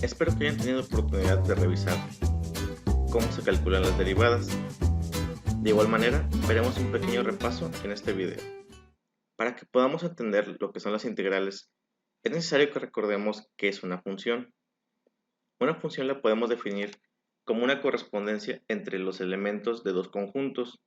Espero que hayan tenido oportunidad de revisar cómo se calculan las derivadas. De igual manera, veremos un pequeño repaso en este video. Para que podamos entender lo que son las integrales, es necesario que recordemos qué es una función. Una función la podemos definir como una correspondencia entre los elementos de dos conjuntos.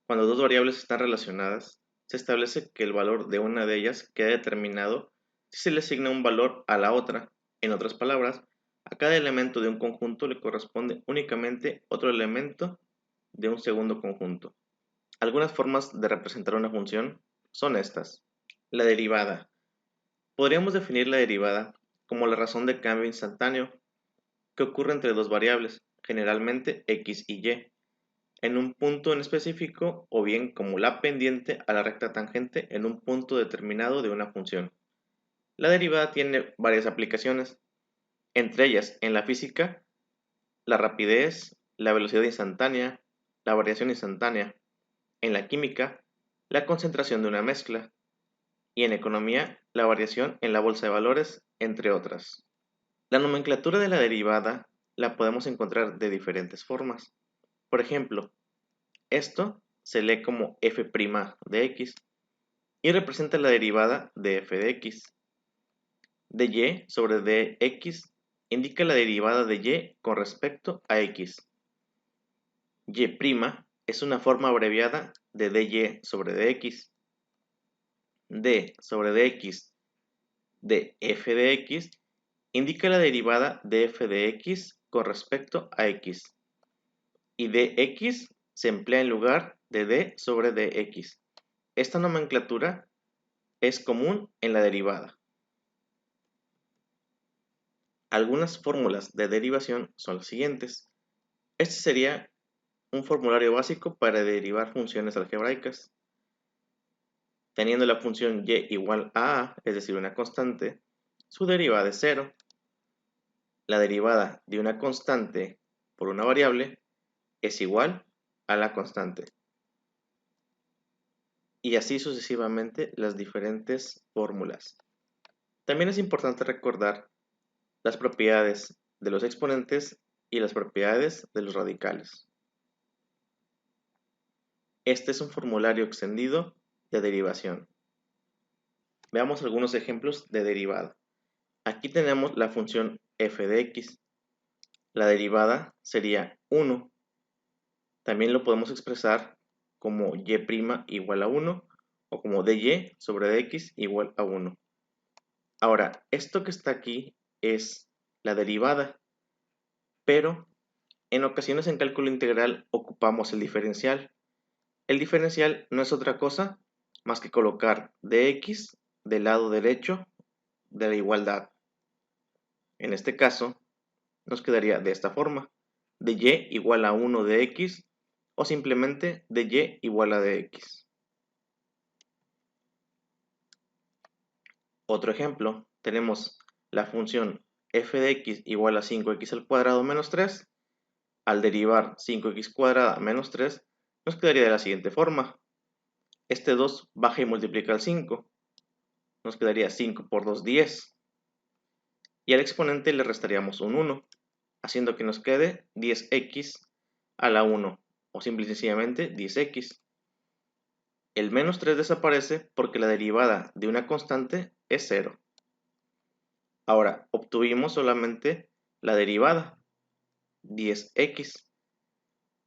Cuando dos variables están relacionadas, se establece que el valor de una de ellas queda determinado si se le asigna un valor a la otra. En otras palabras, a cada elemento de un conjunto le corresponde únicamente otro elemento de un segundo conjunto. Algunas formas de representar una función son estas. La derivada. Podríamos definir la derivada como la razón de cambio instantáneo que ocurre entre dos variables, generalmente x y y, en un punto en específico o bien como la pendiente a la recta tangente en un punto determinado de una función. La derivada tiene varias aplicaciones, entre ellas en la física, la rapidez, la velocidad instantánea, la variación instantánea, en la química, la concentración de una mezcla, y en economía, la variación en la bolsa de valores, entre otras. La nomenclatura de la derivada la podemos encontrar de diferentes formas. Por ejemplo, esto se lee como f' de x y representa la derivada de f de x. dy sobre dx indica la derivada de y con respecto a x. Y' es una forma abreviada de dy sobre dx. d sobre dx de f de x indica la derivada de f de x con respecto a x. Y dx se emplea en lugar de d sobre dx. Esta nomenclatura es común en la derivada. Algunas fórmulas de derivación son las siguientes. Este sería un formulario básico para derivar funciones algebraicas. Teniendo la función y igual a a, es decir, una constante, su derivada es 0. La derivada de una constante por una variable es igual a la constante. Y así sucesivamente las diferentes fórmulas. También es importante recordar las propiedades de los exponentes y las propiedades de los radicales. Este es un formulario extendido de derivación. Veamos algunos ejemplos de derivada. Aquí tenemos la función f de x. La derivada sería 1. También lo podemos expresar como y' igual a 1 o como dy sobre dx igual a 1. Ahora, esto que está aquí es la derivada, pero en ocasiones en cálculo integral ocupamos el diferencial. El diferencial no es otra cosa más que colocar dx del lado derecho de la igualdad. En este caso, nos quedaría de esta forma, de y igual a 1 de x o simplemente de y igual a dx. Otro ejemplo, tenemos la función f de x igual a 5x al cuadrado menos 3. Al derivar 5x cuadrada menos 3, nos quedaría de la siguiente forma. Este 2 baja y multiplica al 5. Nos quedaría 5 por 2, 10. Y al exponente le restaríamos un 1, haciendo que nos quede 10x a la 1, o simple y sencillamente 10x. El menos 3 desaparece porque la derivada de una constante es 0. Ahora, obtuvimos solamente la derivada, 10x.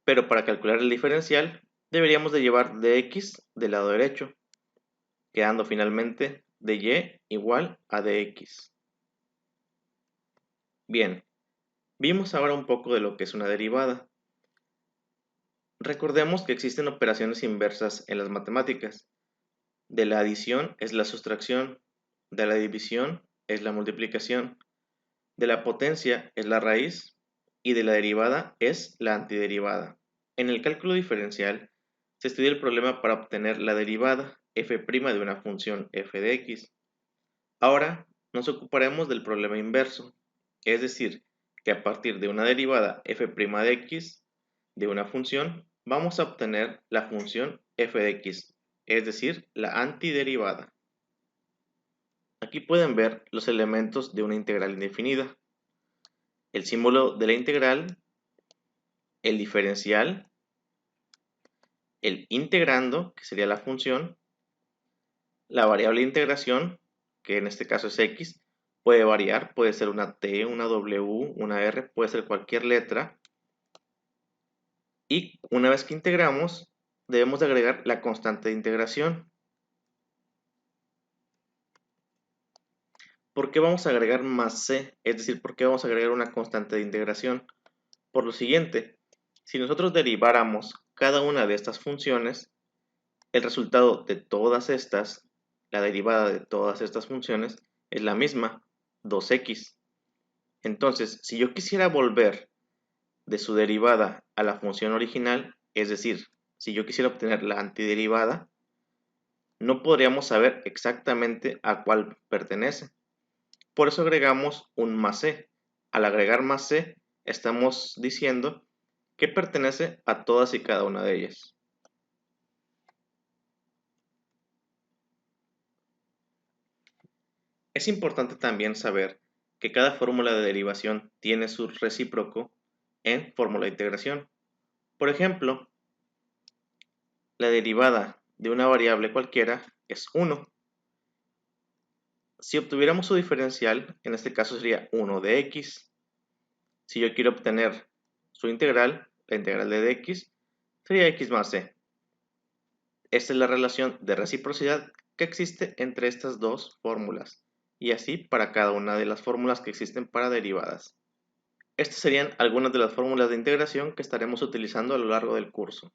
Pero para calcular el diferencial, deberíamos de llevar dx del lado derecho, quedando finalmente dy igual a dx. Bien, vimos ahora un poco de lo que es una derivada. Recordemos que existen operaciones inversas en las matemáticas. De la adición es la sustracción, de la división es la multiplicación, de la potencia es la raíz y de la derivada es la antiderivada. En el cálculo diferencial se estudia el problema para obtener la derivada f' de una función f de x. Ahora nos ocuparemos del problema inverso, es decir, que a partir de una derivada f' de x de una función vamos a obtener la función f de x, es decir, la antiderivada. Aquí pueden ver los elementos de una integral indefinida. el símbolo de la integral, el diferencial, el integrando, que sería la función, la variable de integración, que en este caso es x, puede variar, puede ser una t, una w, una r, puede ser cualquier letra. Y una vez que integramos, debemos de agregar la constante de integración. ¿Por qué vamos a agregar más c? Es decir, ¿por qué vamos a agregar una constante de integración? Por lo siguiente, si nosotros deriváramos cada una de estas funciones, el resultado de todas estas, la derivada de todas estas funciones, es la misma, 2x. Entonces, si yo quisiera volver de su derivada a la función original, es decir, si yo quisiera obtener la antiderivada, no podríamos saber exactamente a cuál pertenece. Por eso agregamos un más c. Al agregar más c, estamos diciendo que pertenece a todas y cada una de ellas. Es importante también saber que cada fórmula de derivación tiene su recíproco en fórmula de integración. Por ejemplo, la derivada de una variable cualquiera es 1. Si obtuviéramos su diferencial, en este caso sería 1 de x. Si yo quiero obtener su integral, la integral de dx, sería x más c. Esta es la relación de reciprocidad que existe entre estas dos fórmulas, y así para cada una de las fórmulas que existen para derivadas. Estas serían algunas de las fórmulas de integración que estaremos utilizando a lo largo del curso.